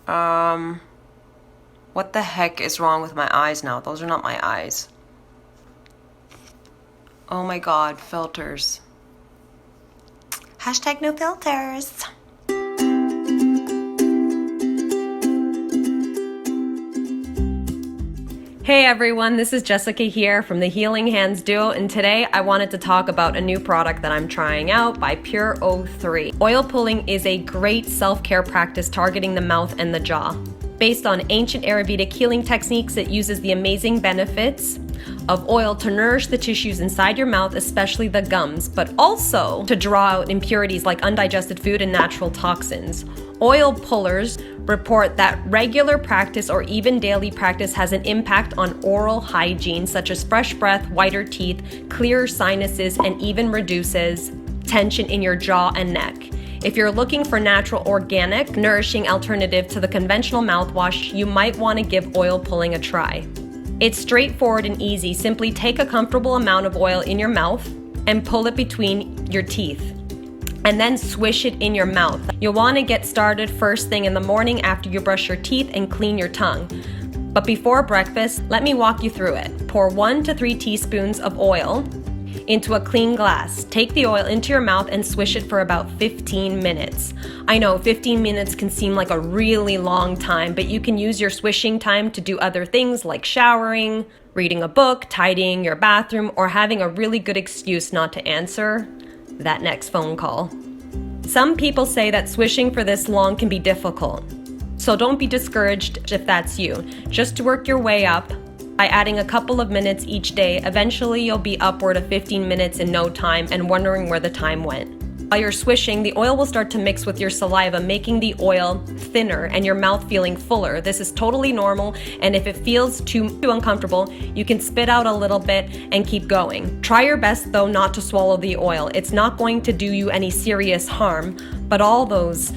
What the heck is wrong with my eyes now? Those are not my eyes. Oh my god, filters. Hashtag no filters. Hey everyone, this is Jessica here from the Healing Hands Duo, and today I wanted to talk about a new product that I'm trying out by PurO3. Oil pulling is a great self-care practice targeting the mouth and the jaw. Based on ancient Ayurvedic healing techniques, it uses the amazing benefits of oil to nourish the tissues inside your mouth, especially the gums, but also to draw out impurities like undigested food and natural toxins. Oil pullers report that regular practice or even daily practice has an impact on oral hygiene, such as fresh breath, whiter teeth, clearer sinuses, and even reduces tension in your jaw and neck. If you're looking for natural, organic, nourishing alternative to the conventional mouthwash, you might want to give oil pulling a try. It's straightforward and easy. Simply take a comfortable amount of oil in your mouth and pull it between your teeth, and then swish it in your mouth. You'll want to get started first thing in the morning after you brush your teeth and clean your tongue. But before breakfast, let me walk you through it. Pour 1 to 3 teaspoons of oil into a clean glass. Take the oil into your mouth and swish it for about 15 minutes. I know 15 minutes can seem like a really long time, but you can use your swishing time to do other things like showering, reading a book, tidying your bathroom, or having a really good excuse not to answer that next phone call. Some people say that swishing for this long can be difficult, so don't be discouraged if that's you. Just work your way up by adding a couple of minutes each day. Eventually you'll be upward of 15 minutes in no time and wondering where the time went. While you're swishing, the oil will start to mix with your saliva, making the oil thinner and your mouth feeling fuller. This is totally normal, and if it feels too uncomfortable, you can spit out a little bit and keep going. Try your best though not to swallow the oil. It's not going to do you any serious harm, but all those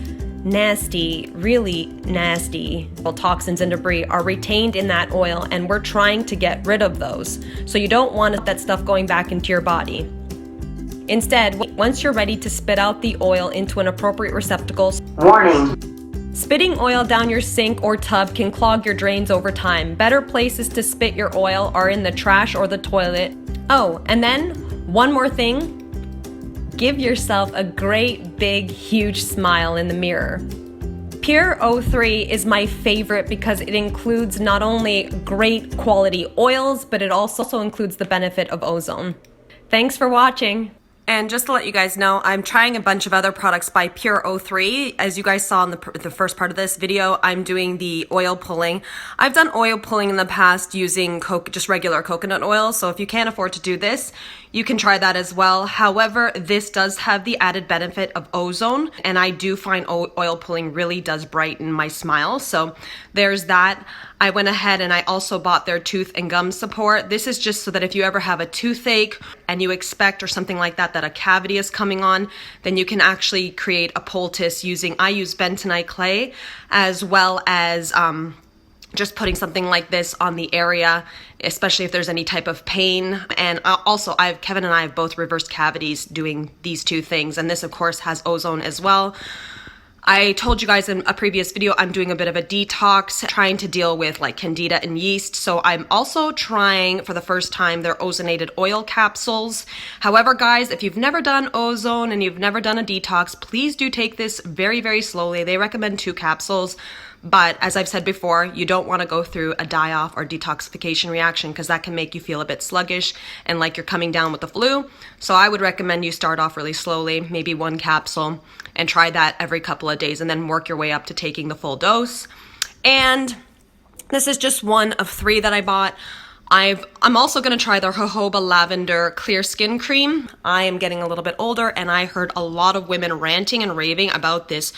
nasty, really nasty toxins and debris are retained in that oil, and we're trying to get rid of those. So you don't want that stuff going back into your body. Instead, once you're ready to spit out the oil into an appropriate receptacle, warning: spitting oil down your sink or tub can clog your drains over time. Better places to spit your oil are in the trash or the toilet. Oh, and then one more thing. Give yourself a great, big, huge smile in the mirror. PurO3 is my favorite because it includes not only great quality oils, but it also includes the benefit of ozone. Thanks for watching. And just to let you guys know, I'm trying a bunch of other products by PurO3. As you guys saw in the first part of this video, I'm doing the oil pulling. I've done oil pulling in the past using just regular coconut oil, so if you can't afford to do this, you can try that as well. However, this does have the added benefit of ozone, and I do find oil pulling really does brighten my smile, so there's that. I went ahead and I also bought their tooth and gum support. This is just so that if you ever have a toothache and you expect or something like that a cavity is coming on, then you can actually create a poultice I use bentonite clay, as well as just putting something like this on the area, especially if there's any type of pain. And also, Kevin and I have both reversed cavities doing these two things, and this of course has ozone as well. I told you guys in a previous video, I'm doing a bit of a detox, trying to deal with like candida and yeast. So I'm also trying for the first time their ozonated oil capsules. However, guys, if you've never done ozone and you've never done a detox, please do take this very, very slowly. They recommend 2 capsules. But as I've said before, you don't want to go through a die-off or detoxification reaction because that can make you feel a bit sluggish and like you're coming down with the flu. So I would recommend you start off really slowly, maybe 1 capsule, and try that every couple of days and then work your way up to taking the full dose. And this is just one of 3 that I bought. I'm also going to try the jojoba lavender clear skin cream. I am getting a little bit older, and I heard a lot of women ranting and raving about this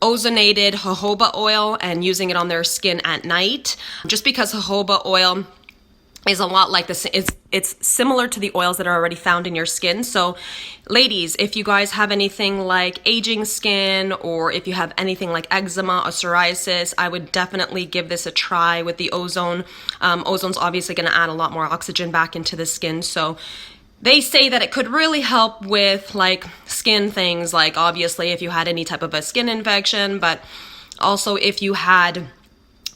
ozonated jojoba oil and using it on their skin at night. Just because jojoba oil is a lot like this, it's similar to the oils that are already found in your skin. So ladies, if you guys have anything like aging skin, or if you have anything like eczema or psoriasis, I would definitely give this a try with the ozone. Ozone's obviously going to add a lot more oxygen back into the skin, so they say that it could really help with like skin things, like obviously if you had any type of a skin infection, but Also, if you had,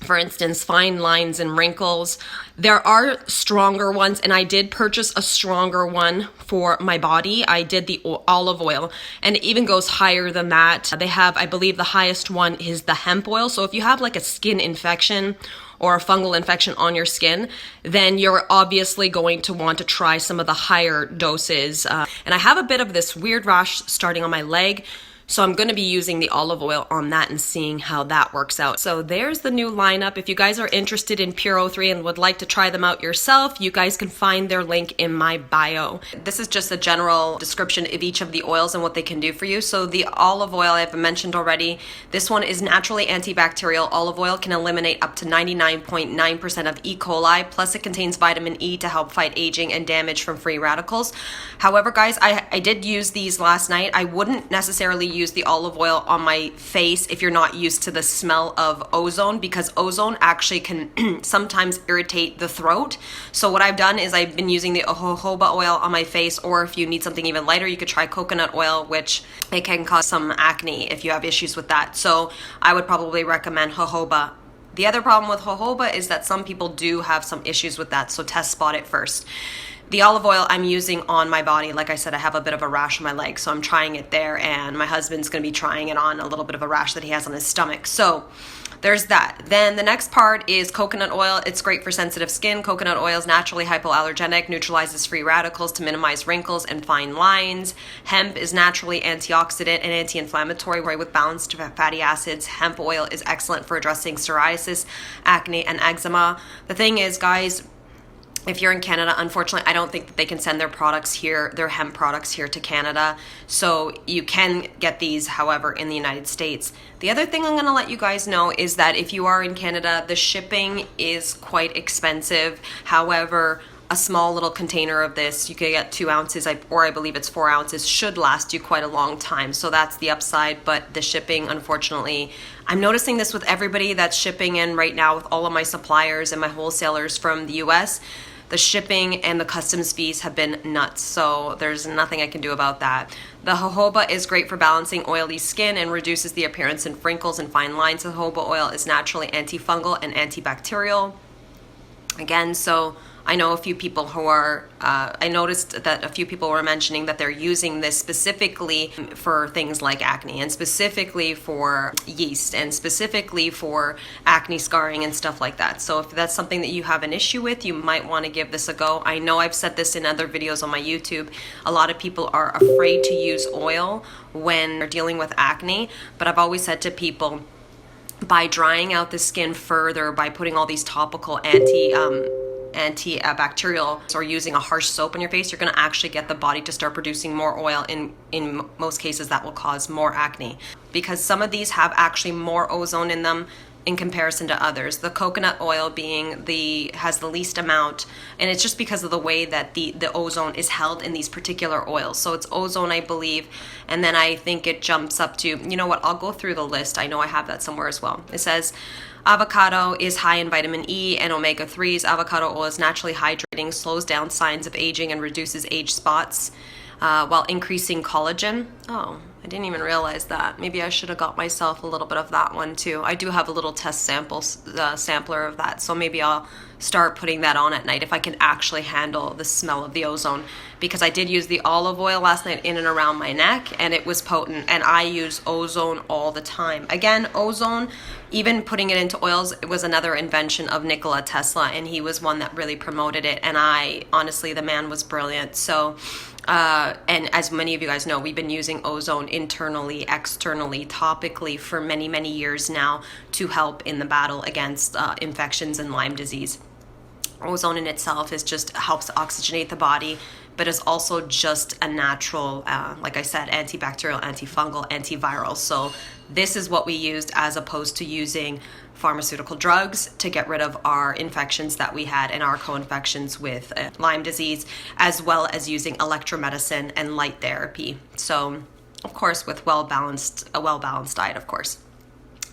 for instance, fine lines and wrinkles, there are stronger ones, and I did purchase a stronger one for my body. I did the olive oil, and it even goes higher than that. They have, I believe the highest one is the hemp oil. So if you have like a skin infection or a fungal infection on your skin, then you're obviously going to want to try some of the higher doses. And I have a bit of this weird rash starting on my leg, so I'm going to be using the olive oil on that and seeing how that works out. So there's the new lineup. If you guys are interested in PurO3 and would like to try them out yourself, you guys can find their link in my bio. This is just a general description of each of the oils and what they can do for you. So the olive oil I've mentioned already. This one is naturally antibacterial. Olive oil can eliminate up to 99.9% of E. coli, plus it contains vitamin E to help fight aging and damage from free radicals. However, guys, I did use these last night. I wouldn't necessarily use the olive oil on my face if you're not used to the smell of ozone, because ozone actually can sometimes irritate the throat. So what I've done is I've been using the jojoba oil on my face, or if you need something even lighter, you could try coconut oil, which it can cause some acne if you have issues with that. So I would probably recommend jojoba. The other problem with jojoba is that some people do have some issues with that, so test spot it first. The olive oil I'm using on my body, like I said, I have a bit of a rash on my leg, so I'm trying it there, and my husband's going to be trying it on a little bit of a rash that he has on his stomach. So there's that. Then the next part is coconut oil. It's great for sensitive skin. Coconut oil is naturally hypoallergenic, neutralizes free radicals to minimize wrinkles and fine lines. Hemp is naturally antioxidant and anti-inflammatory with balanced fatty acids. Hemp oil is excellent for addressing psoriasis, acne, and eczema. The thing is, guys, if you're in Canada, unfortunately, I don't think that they can send their products here, their hemp products here to Canada. So you can get these, however, in the United States. The other thing I'm going to let you guys know is that if you are in Canada, the shipping is quite expensive. However, a small little container of this, you could get 2 ounces, or I believe it's 4 ounces, should last you quite a long time. So that's the upside, but the shipping, unfortunately, I'm noticing this with everybody that's shipping in right now, with all of my suppliers and my wholesalers from the US. The shipping and the customs fees have been nuts, so there's nothing I can do about that. The jojoba is great for balancing oily skin and reduces the appearance of wrinkles and fine lines. The jojoba oil is naturally antifungal and antibacterial. Again, so I know a few people who are, I noticed that a few people were mentioning that they're using this specifically for things like acne, and specifically for yeast, and specifically for acne scarring and stuff like that. So if that's something that you have an issue with, you might want to give this a go. I know I've said this in other videos on my YouTube. A lot of people are afraid to use oil when they're dealing with acne, but I've always said to people, by drying out the skin further, by putting all these topical antibacterial, or using a harsh soap on your face, you're going to actually get the body to start producing more oil. In most cases, that will cause more acne, because some of these have actually more ozone in them in comparison to others. The coconut oil has the least amount, and it's just because of the way that the ozone is held in these particular oils. So it's ozone, I believe, and then I think it jumps up to, you know what, I'll go through the list. I know I have that somewhere as well. It says avocado is high in vitamin E and omega-3s. Avocado oil is naturally hydrating, slows down signs of aging, and reduces age spots while increasing collagen. Oh, I didn't even realize that. Maybe I should have got myself a little bit of that one too. I do have a little test sampler of that, so maybe I'll start putting that on at night if I can actually handle the smell of the ozone, because I did use the olive oil last night in and around my neck, and it was potent, and I use ozone all the time. Again, ozone, even putting it into oils, it was another invention of Nikola Tesla, and he was one that really promoted it, and honestly, the man was brilliant. So and as many of you guys know, we've been using ozone internally, externally, topically for many, many years now to help in the battle against infections and Lyme disease. Ozone in itself helps oxygenate the body, but is also just a natural, like I said, antibacterial, antifungal, antiviral. So this is what we used, as opposed to using pharmaceutical drugs to get rid of our infections that we had and our co-infections with Lyme disease, as well as using electromedicine and light therapy. So, of course, with a well-balanced diet, of course.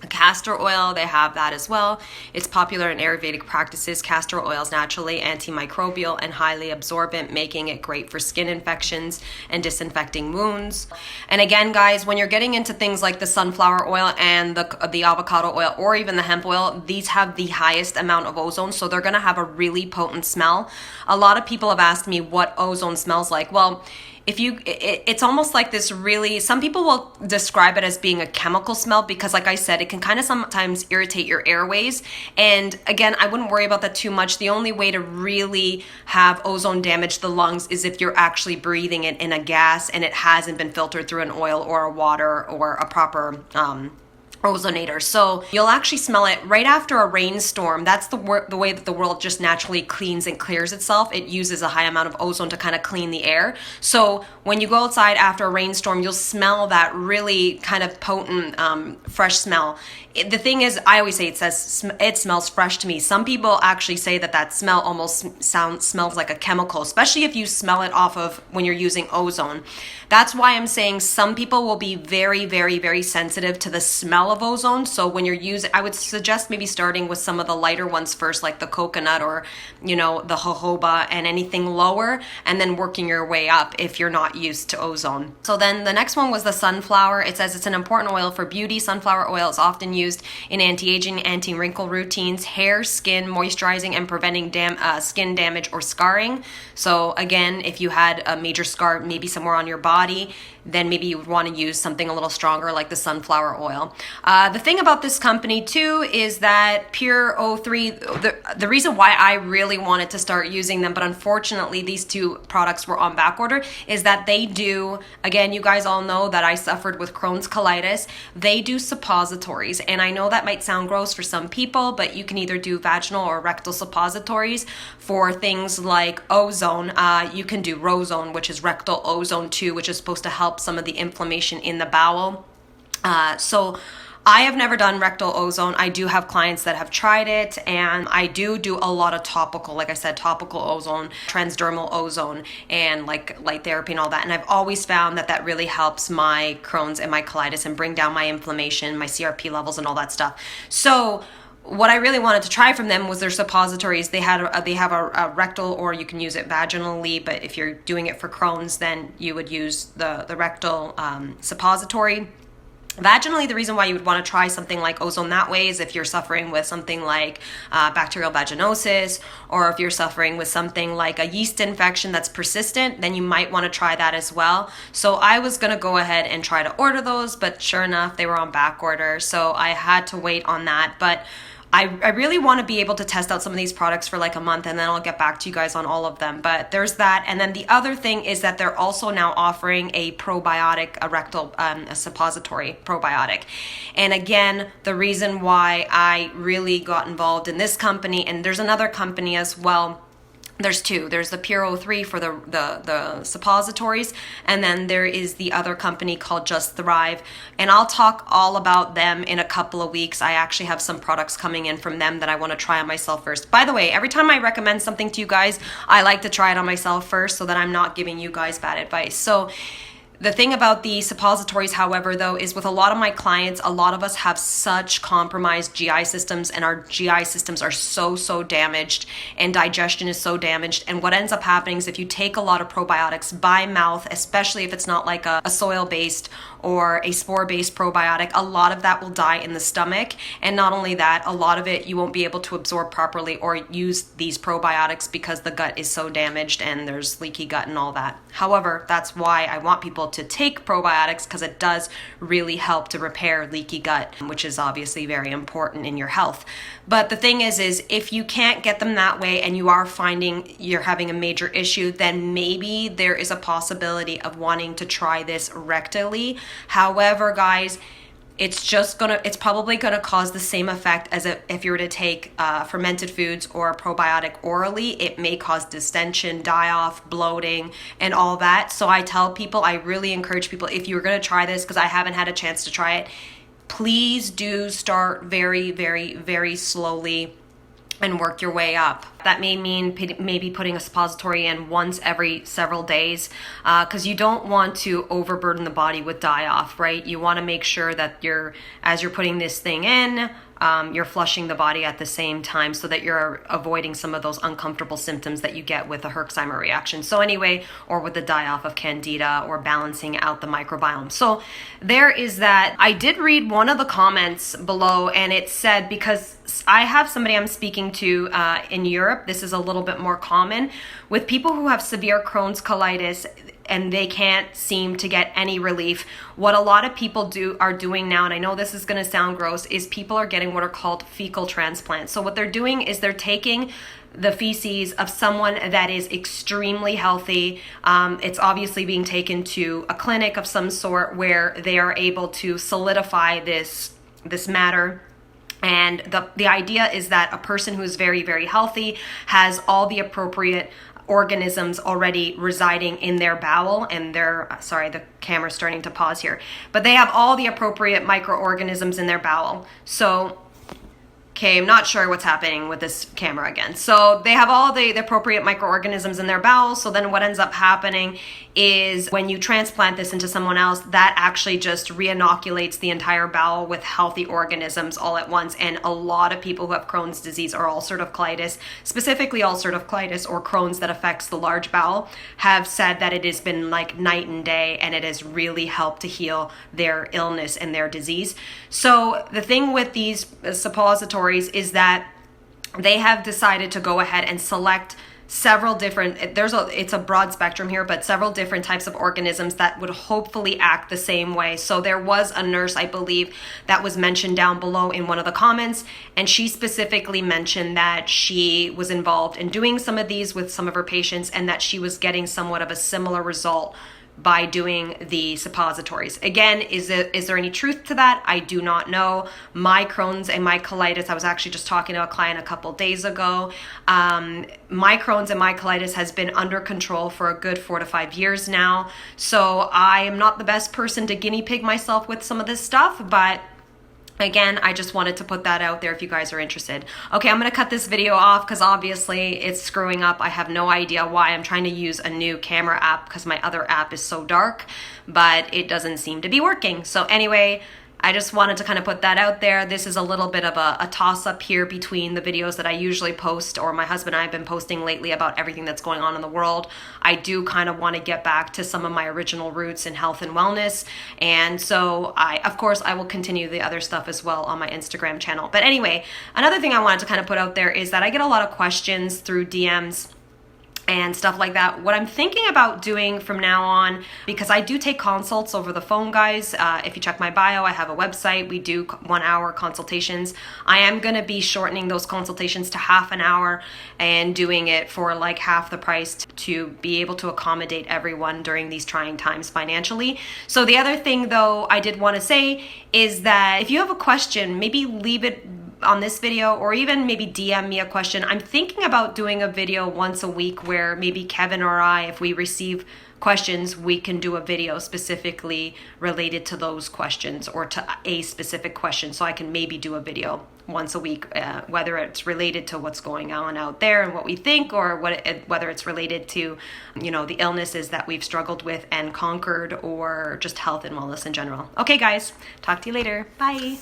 Castor oil, they have that as well. It's popular in Ayurvedic practices. Castor oil is naturally antimicrobial and highly absorbent, making it great for skin infections and disinfecting wounds. And again, guys, when you're getting into things like the sunflower oil and the avocado oil or even the hemp oil, these have the highest amount of ozone, so they're going to have a really potent smell. A lot of people have asked me what ozone smells like. Well, it's almost like this really, some people will describe it as being a chemical smell because, like I said, it can kind of sometimes irritate your airways. And again, I wouldn't worry about that too much. The only way to really have ozone damage the lungs is if you're actually breathing it in a gas and it hasn't been filtered through an oil or a water or a proper ozonator. So you'll actually smell it right after a rainstorm. That's the way that the world just naturally cleans and clears itself. It uses a high amount of ozone to kind of clean the air. So when you go outside after a rainstorm, you'll smell that really kind of potent, fresh smell. The thing is, I always say it smells fresh to me. Some people actually say that smell almost smells like a chemical, especially if you smell it off of when you're using ozone. That's why I'm saying some people will be very, very, very sensitive to the smell of ozone. So when you're using, I would suggest maybe starting with some of the lighter ones first, like the coconut or, the jojoba and anything lower, and then working your way up if you're not used to ozone. So then the next one was the sunflower. It says it's an important oil for beauty. Sunflower oil is often used in anti-aging, anti-wrinkle routines, hair, skin, moisturizing, and preventing skin damage or scarring. So again, if you had a major scar maybe somewhere on your body, then maybe you would want to use something a little stronger like the sunflower oil. The thing about this company too is that Pur03, the reason why I really wanted to start using them, but unfortunately these two products were on back order, is that they do, again, you guys all know that I suffered with Crohn's colitis. They do suppositories, and I know that might sound gross for some people, but you can either do vaginal or rectal suppositories for things like ozone. You can do Rozone, which is rectal ozone too, which is supposed to help some of the inflammation in the bowel. So I have never done rectal ozone. I do have clients that have tried it, and I do a lot of topical, like I said, topical ozone, transdermal ozone, and like light therapy and all that. And I've always found that really helps my Crohn's and my colitis and bring down my inflammation, my CRP levels and all that stuff. So what I really wanted to try from them was their suppositories. They have a rectal, or you can use it vaginally, but if you're doing it for Crohn's, then you would use the rectal suppository. Vaginally, the reason why you would want to try something like ozone that way is if you're suffering with something like bacterial vaginosis, or if you're suffering with something like a yeast infection that's persistent, then you might want to try that as well. So I was going to go ahead and try to order those, but sure enough, they were on back order. So I had to wait on that. But I really want to be able to test out some of these products for like a month, and then I'll get back to you guys on all of them. But there's that. And then the other thing is that they're also now offering a probiotic, a rectal, a suppository probiotic. And again, the reason why I really got involved in this company, and there's another company as well. There's two. There's the Pur03 for the suppositories, and then there is the other company called Just Thrive, and I'll talk all about them in a couple of weeks. I actually have some products coming in from them that I want to try on myself first. By the way, every time I recommend something to you guys, I like to try it on myself first so that I'm not giving you guys bad advice. So the thing about the suppositories, however, though, is with a lot of my clients, a lot of us have such compromised GI systems, and our GI systems are so damaged, and digestion is so damaged. And what ends up happening is if you take a lot of probiotics by mouth, especially if it's not like a soil-based or a spore-based probiotic, a lot of that will die in the stomach. And not only that, a lot of it you won't be able to absorb properly or use these probiotics because the gut is so damaged and there's leaky gut and all that. However, that's why I want people to take probiotics, because it does really help to repair leaky gut, which is obviously very important in your health. But the thing is if you can't get them that way and you are finding you're having a major issue, then maybe there is a possibility of wanting to try this rectally. However, guys, it's probably gonna cause the same effect as if you were to take fermented foods or a probiotic orally. It may cause distension, die-off, bloating, and all that. So I tell people, I really encourage people, if you're gonna try this, because I haven't had a chance to try it, please do start very, very, very slowly and work your way up. That may mean maybe putting a suppository in once every several days, because you don't want to overburden the body with die-off, right? You want to make sure that as you're putting this thing in, you're flushing the body at the same time so that you're avoiding some of those uncomfortable symptoms that you get with a Herxheimer reaction. So anyway, or with the die-off of candida, or balancing out the microbiome. So there is that. I did read one of the comments below, and it said, because I have somebody I'm speaking to in Europe, this is a little bit more common with people who have severe Crohn's colitis and they can't seem to get any relief. What a lot of people are doing now, and I know this is going to sound gross, is people are getting what are called fecal transplants. So what they're doing is they're taking the feces of someone that is extremely healthy. It's obviously being taken to a clinic of some sort where they are able to solidify this matter. And the idea is that a person who is very, very healthy has all the appropriate organisms already residing in their bowel, and sorry, the camera's starting to pause here, but they have all the appropriate microorganisms in their bowel. So, okay, I'm not sure what's happening with this camera again. So they have all the appropriate microorganisms in their bowels. So then what ends up happening is when you transplant this into someone else, that actually just re-inoculates the entire bowel with healthy organisms all at once. And a lot of people who have Crohn's disease or ulcerative colitis, specifically ulcerative colitis or Crohn's that affects the large bowel, have said that it has been like night and day, and it has really helped to heal their illness and their disease. So the thing with these suppositories is that they have decided to go ahead and select several different, it's a broad spectrum here, but several different types of organisms that would hopefully act the same way. So there was a nurse, I believe, that was mentioned down below in one of the comments, and she specifically mentioned that she was involved in doing some of these with some of her patients, and that she was getting somewhat of a similar result by doing the suppositories. Again, is there any truth to that? I do not know. My Crohn's and my colitis, I was actually just talking to a client a couple days ago. My Crohn's and my colitis has been under control for a good 4 to 5 years now. So I am not the best person to guinea pig myself with some of this stuff, but again, I just wanted to put that out there if you guys are interested. Okay, I'm going to cut this video off because obviously it's screwing up. I have no idea why. I'm trying to use a new camera app because my other app is so dark, but it doesn't seem to be working. So anyway, I just wanted to kind of put that out there. This is a little bit of a toss-up here between the videos that I usually post, or my husband and I have been posting lately about everything that's going on in the world. I do kind of want to get back to some of my original roots in health and wellness. And so of course, I will continue the other stuff as well on my Instagram channel. But anyway, another thing I wanted to kind of put out there is that I get a lot of questions through DMs and stuff like that. What I'm thinking about doing from now on, because I do take consults over the phone, guys. If you check my bio, I have a website. We do 1-hour consultations. I am going to be shortening those consultations to half an hour and doing it for like half the price to be able to accommodate everyone during these trying times financially. So the other thing though I did want to say is that if you have a question, maybe leave it on this video, or even maybe DM me a question. I'm thinking about doing a video once a week where maybe Kevin or I, if we receive questions, we can do a video specifically related to those questions or to a specific question. So I can maybe do a video once a week, whether it's related to what's going on out there and what we think, or whether it's related to, the illnesses that we've struggled with and conquered, or just health and wellness in general. Okay, guys, talk to you later. Bye.